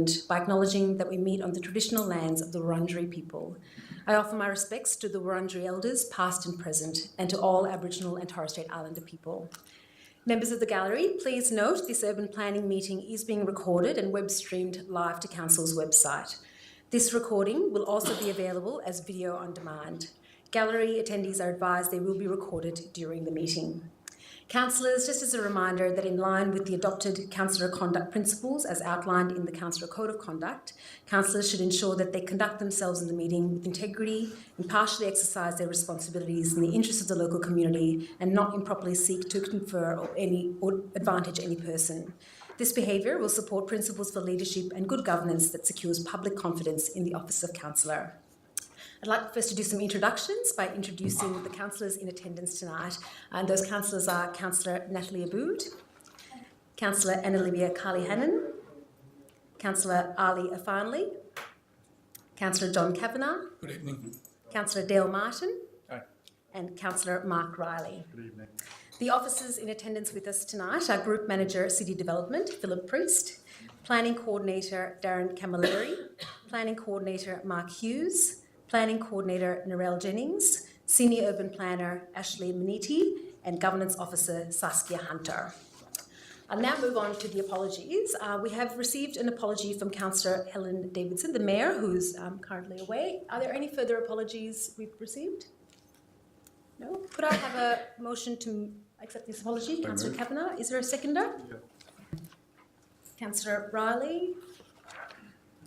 by acknowledging that we meet on the traditional lands of the Wurundjeri people. I offer my respects to the Wurundjeri elders, past and present, and to all Aboriginal and Torres Strait Islander people. Members of the gallery, please note this urban planning meeting is being recorded and web streamed live to Council's website. This recording will also be available as video on demand. Gallery attendees are advised they will be recorded during the meeting. Councillors, just as a reminder that in line with the adopted councillor conduct principles as outlined in the Councillor Code of Conduct, councillors should ensure that they conduct themselves in the meeting with integrity, impartially exercise their responsibilities in the interest of the local community, and not improperly seek to confer or advantage any person. This behaviour will support principles for leadership and good governance that secures public confidence in the office of councillor. I'd like first to do some introductions by introducing the councillors in attendance tonight. And those councillors are Councillor Natalie Aboud, Councillor Anna-Olivia Carly-Hannon, Councillor Ali Afanli, Councillor John Kavanagh. Good evening. Councillor Dale Martin. Hi. And Councillor Mark Riley. Good evening. The officers in attendance with us tonight are Group Manager City Development, Philip Priest, Planning Coordinator Darren Camilleri, Planning Coordinator Mark Hughes, Planning Coordinator Narelle Jennings, Senior Urban Planner Ashley Maniti, and Governance Officer Saskia Hunter. I'll now move on to the apologies. We have received an apology from Councillor Helen Davidson, the Mayor, who's currently away. Are there any further apologies we've received? No? Could I have a motion to accept this apology? Councillor Kavanagh, is there a seconder? Yeah. Councillor Riley?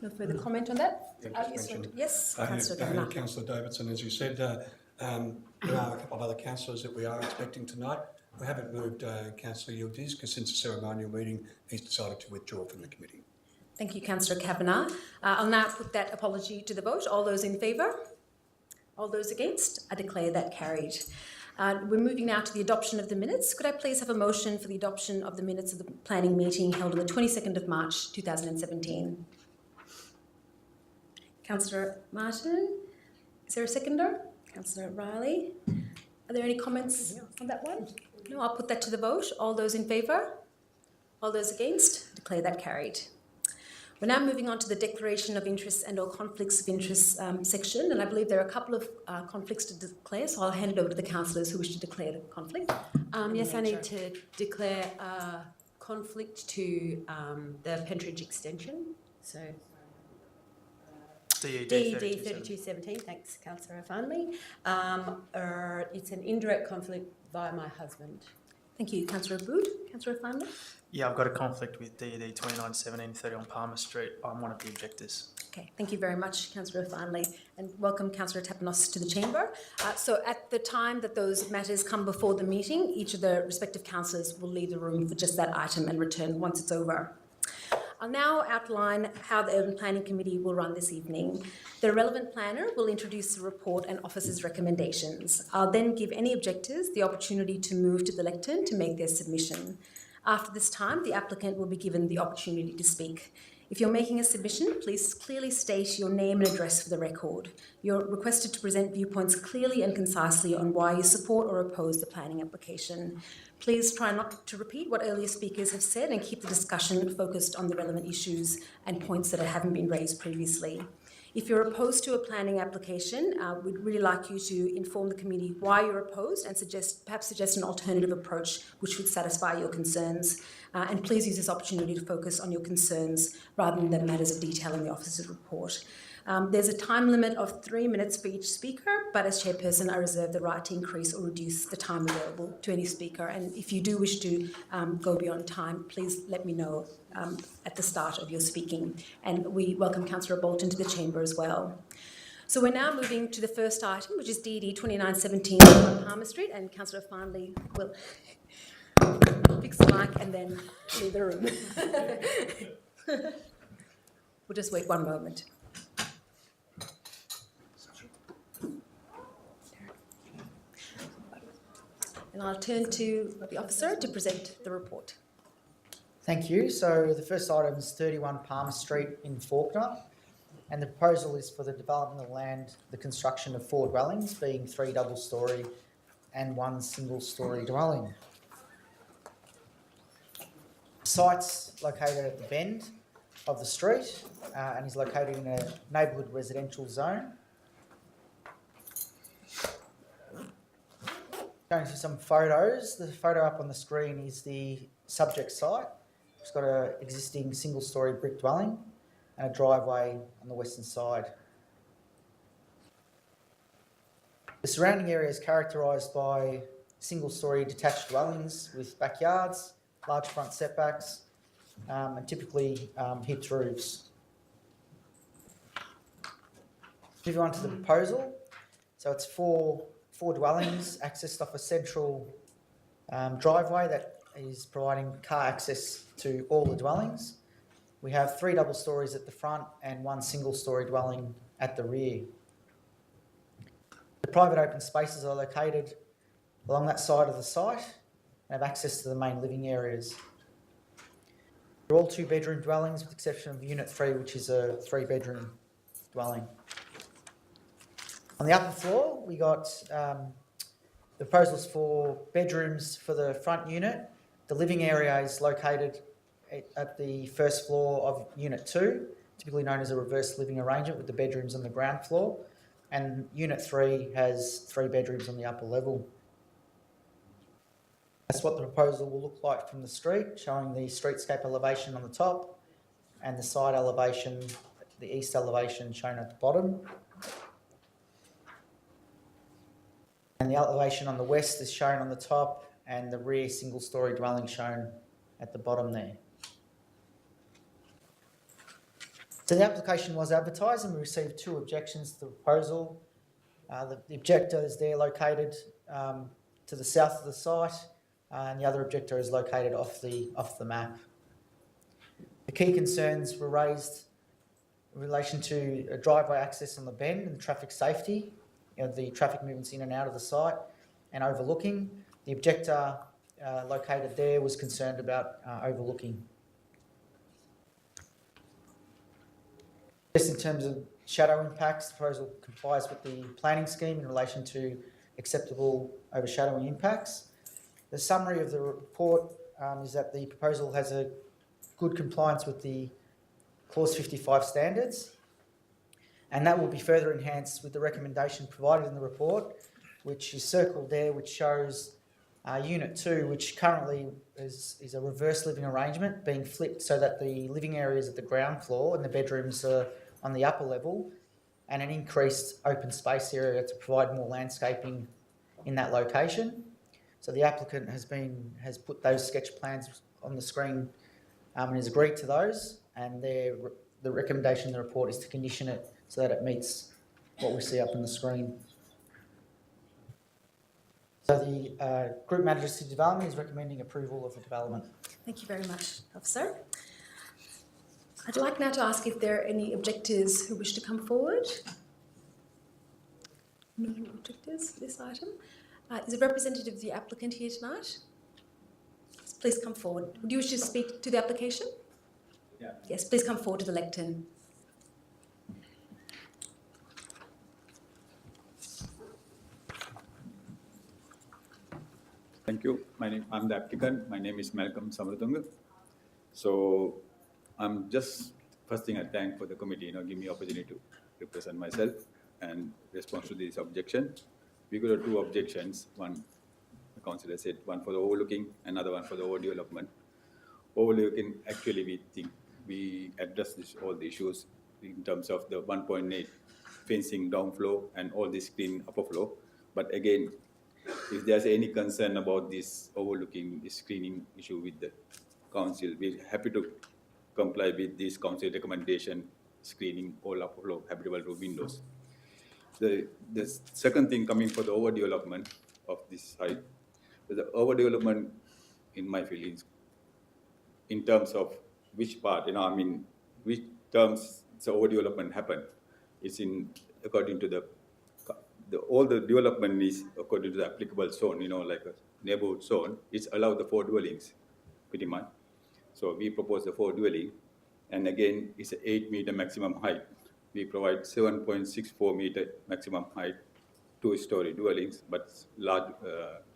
No further comment on that? Yes, Councillor Kavanagh. Councillor Davidson, as you said, there are a couple of other councillors that we are expecting tonight. We haven't moved Councillor Yildiz because since the ceremonial meeting, he's decided to withdraw from the committee. Thank you, Councillor Kavanagh. I'll now put that apology to the vote. All those in favour? All those against? I declare that carried. We're moving now to the adoption of the minutes. Could I please have a motion for the adoption of the minutes of the planning meeting held on the 22nd of March 2017? Councillor Martin, is there a seconder? Councillor Riley. Are there any comments on that one? No, I'll put that to the vote. All those in favour? All those against? Declare that carried. We're now moving on to the declaration of interests and or conflicts of interest section, and I believe there are a couple of conflicts to declare, so I'll hand it over to the councillors who wish to declare the conflict. Yes, I need to declare conflict to the Pentridge extension. So DED 3217, thanks Councillor Afanli. It's an indirect conflict via my husband. Thank you. Councillor Aboud. Councillor Afanli? Yeah, I've got a conflict with DED 2917 30 on Palmer Street. I'm one of the objectors. Okay, thank you very much, Councillor Afanli, and welcome Councillor Tapanos to the chamber. So at the time that those matters come before the meeting, each of the respective councillors will leave the room for just that item and return once it's over. I'll now outline how the Urban Planning Committee will run this evening. The relevant planner will introduce the report and officers' recommendations. I'll then give any objectors the opportunity to move to the lectern to make their submission. After this time, the applicant will be given the opportunity to speak. If you're making a submission, please clearly state your name and address for the record. You're requested to present viewpoints clearly and concisely on why you support or oppose the planning application. Please try not to repeat what earlier speakers have said and keep the discussion focused on the relevant issues and points that haven't been raised previously. If you're opposed to a planning application, we'd really like you to inform the committee why you're opposed and perhaps suggest an alternative approach which would satisfy your concerns. And please use this opportunity to focus on your concerns rather than the matters of detail in the officer's report. There's a time limit of 3 minutes for each speaker, but as chairperson, I reserve the right to increase or reduce the time available to any speaker. And if you do wish to go beyond time, please let me know at the start of your speaking. And we welcome Councillor Bolton to the chamber as well. So we're now moving to the first item, which is DD 2917 on Palmer Street, and Councillor Farnley will fix the mic and then leave the room. We'll just wait one moment. And I'll turn to the officer to present the report. Thank you. So the first item is 31 Palmer Street in Fawkner, and the proposal is for the development of land, the construction of 4 dwellings, being 3 double-storey and 1 single-storey dwelling. Site's located at the Bend, of the street and is located in a neighbourhood residential zone. Going through some photos, the photo up on the screen is the subject site. It's got an existing single-storey brick dwelling and a driveway on the western side. The surrounding area is characterised by single-storey detached dwellings with backyards, large front setbacks, and typically hipped roofs. Moving on to the proposal. So it's four dwellings accessed off a central driveway that is providing car access to all the dwellings. We have 3 double stories at the front and 1 single-storey dwelling at the rear. The private open spaces are located along that side of the site and have access to the main living areas. They're all 2-bedroom dwellings with the exception of Unit 3, which is a 3-bedroom dwelling. On the upper floor, we got the proposals for bedrooms for the front unit. The living area is located at the first floor of Unit 2, typically known as a reverse living arrangement with the bedrooms on the ground floor. And Unit 3 has 3 bedrooms on the upper level. That's what the proposal will look like from the street, showing the streetscape elevation on the top and the side elevation, the east elevation shown at the bottom. And the elevation on the west is shown on the top and the rear single-storey dwelling shown at the bottom there. So the application was advertised and we received 2 objections to the proposal. The objector is there located to the south of the site and the other objector is located off the map. The key concerns were raised in relation to a driveway access on the bend and traffic safety, the traffic movements in and out of the site and overlooking. The objector located there was concerned about overlooking. Just in terms of shadow impacts, the proposal complies with the planning scheme in relation to acceptable overshadowing impacts. The summary of the report is that the proposal has a good compliance with the Clause 55 standards, and that will be further enhanced with the recommendation provided in the report, which is circled there, which shows Unit 2, which currently is a reverse living arrangement, being flipped so that the living area is at the ground floor and the bedrooms are on the upper level, and an increased open space area to provide more landscaping in that location. So the applicant has put those sketch plans on the screen and has agreed to those, and the recommendation in the report is to condition it so that it meets what we see up on the screen. So the Group Manager City Development is recommending approval of the development. Thank you very much, Officer. I'd like now to ask if there are any objectors who wish to come forward. No objectors to this item. Is a representative of the applicant here tonight? Please come forward. Would you wish to speak to the application? Yeah. Yes, please come forward to the lectern. Thank you. I'm the applicant. My name is Malcolm Samaratunga. So I'm just, first thing I thank for the committee, give me opportunity to represent myself and respond to this objection. We got 2 objections. One, the councillor said, one for the overlooking, another one for the overdevelopment. Overlooking, actually we think we address all the issues in terms of the 1.8 fencing downflow and all this screen upper flow. But again, if there's any concern about this overlooking, this screening issue with the council, we're happy to comply with this council recommendation, screening all upper flow habitable roof windows. The second thing coming for the overdevelopment of this site, the overdevelopment in my feelings, in terms of which part, which terms the overdevelopment happened, it's in according to all the development is according to the applicable zone, like a neighborhood zone, it's allowed the 4 dwellings, pretty much. So we propose the 4 dwelling, and again, it's an 8-meter maximum height. We provide 7.64 meter maximum height, 2-story dwellings, but large,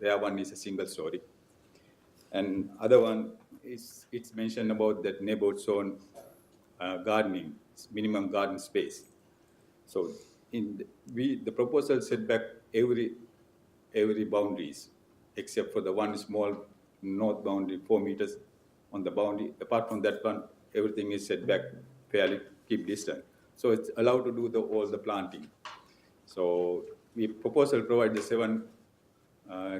rare one is a single story. And other one is, it's mentioned about that neighborhood zone gardening, minimum garden space. So the proposal set back every boundaries except for the one small north boundary, 4 meters on the boundary. Apart from that one, everything is set back fairly keep distant. So it's allowed to do all the planting. So the proposal provides the 7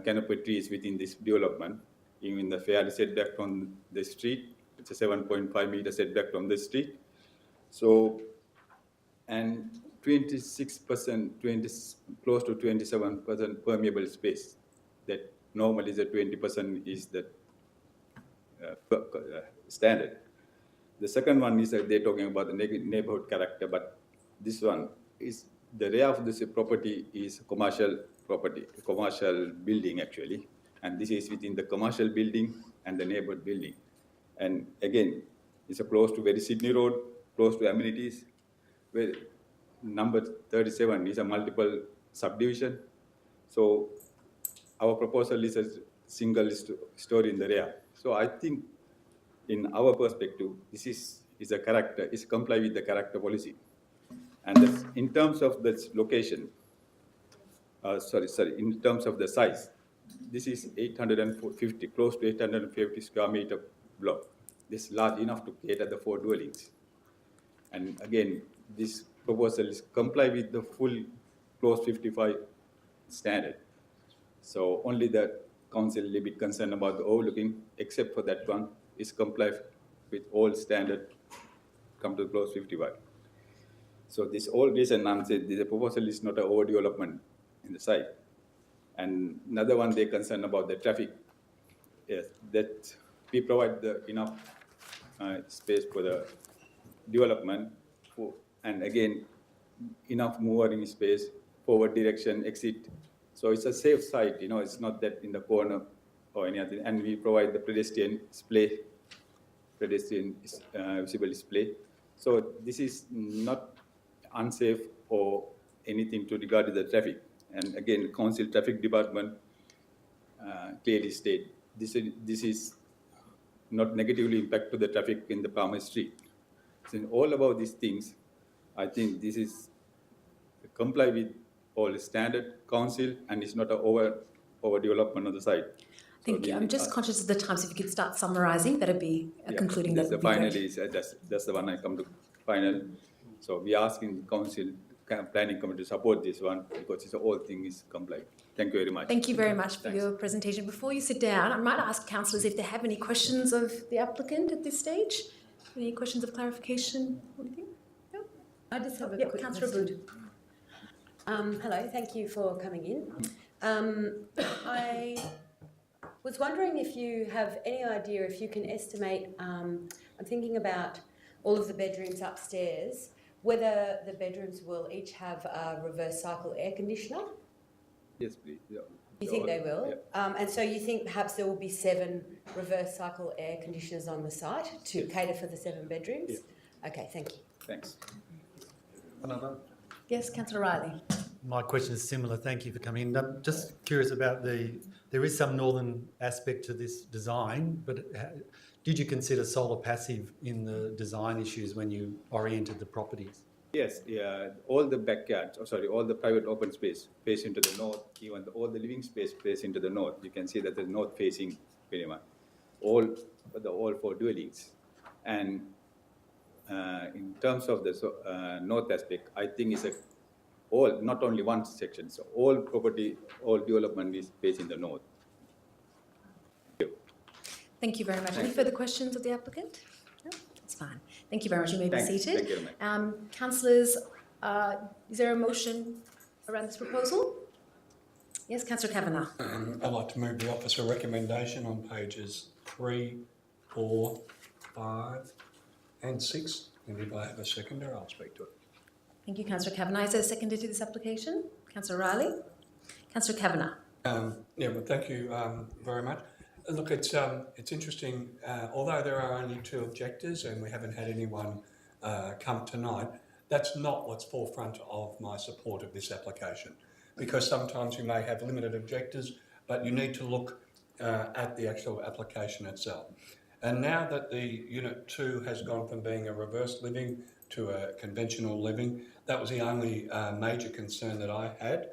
canopy trees within this development, even the fairly setback from the street. It's a 7.5 meter setback from the street. So, and 26%, close to 27% permeable space. That normally the 20% is the standard. The second one is that they're talking about the neighborhood character, but this one is the area of this property is commercial property, commercial building actually, and this is within the commercial building and the neighborhood building. And again, it's close to very Sydney Road, close to amenities, where number 37 is a multiple subdivision. So our proposal is a single story in the rear. So I think in our perspective, this is a character, is comply with the character policy. And that's, in terms of the location, in terms of the size, this is 850, close to 850 square meter block. This is large enough to cater the 4 dwellings. And again, this proposal is comply with the full clause 55 standard. So only the council will be concerned about the overlooking, except for that one, is comply with all standard come to clause 55. So this all reason I'm saying the proposal is not an overdevelopment in the site. And another one they're concerned about the traffic. Yes, that we provide the enough space for the development, and again enough moving space, forward direction, exit. So it's a safe site, you know. It's not that in the corner or anything. And we provide the pedestrian display, visible display. So this is not unsafe or anything to regard to the traffic. And again, council traffic department clearly state this is not negatively impact to the traffic in the Palmer Street. So in all about these things, I think this is comply with all standard council, and it's not an over development on the site. Thank you. I'm just conscious of the time, so if you could start summarising, that'd be concluding. That's that the would be final great. is that's the one I come to final. So we are asking council planning committee to support this one because the whole thing is compliant. Thank you very much. Thank you very much for Thanks. your presentation. Before you sit down, I might ask councillors if they have any questions of the applicant at this stage. Any questions of clarification? Anything? No? I just have a Yep, quick Councillor question. Abood. Hello, thank you for coming in. I was wondering if you have any idea, if you can estimate, I'm thinking about all of the bedrooms upstairs, whether the bedrooms will each have a reverse cycle air conditioner. Yes, please. Yeah. You think they will? Yeah. And so you think perhaps there will be 7 reverse cycle air conditioners on the site to cater for the 7 bedrooms? Yeah. Okay, thank you. Thanks. Another? Yes, Councillor Riley. My question is similar. Thank you for coming in. I'm just curious about there is some northern aspect to this design, but did you consider solar passive in the design issues when you oriented the properties? Yes, yeah. All the backyards, all the private open space face into the north. Even all the living space face into the north. You can see that the north facing very much. All 4 dwellings, and in terms of the north aspect, I think it's not only one section. So all property, all development is facing the north. Thank you very much. Any further questions of the applicant? No, that's fine. Thank you very much. You may Thanks. be seated. Thank you very much. Councillors, is there a motion around this proposal? Yes, Councillor Kavanagh. I'd like to move the officer recommendation on pages 3, 4, 5 and 6. And if I have a seconder, I'll speak to it. Thank you, Councillor Kavanagh. Is there a seconder to this application? Councillor Riley? Councillor Kavanagh. Thank you very much. Look, it's interesting. Although there are only 2 objectors and we haven't had anyone come tonight, that's not what's forefront of my support of this application. Because sometimes you may have limited objectors, but you need to look at the actual application itself. And now that the Unit 2 has gone from being a reverse living to a conventional living, that was the only major concern that I had.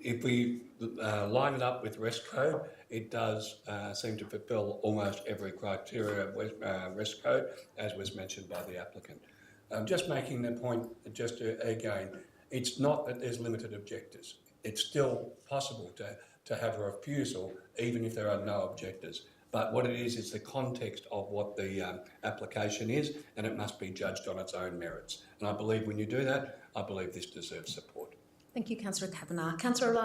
If we line it up with Rest Code, it does seem to fulfil almost every criteria of Rest Code, as was mentioned by the applicant. Just making the point, just again, it's not that there's limited objectors. It's still possible to have a refusal, even if there are no objectors. But what it is the context of what the application is, and it must be judged on its own merits. And I believe when you do that, I believe this deserves support. Thank you, Councillor Kavanagh. Councillor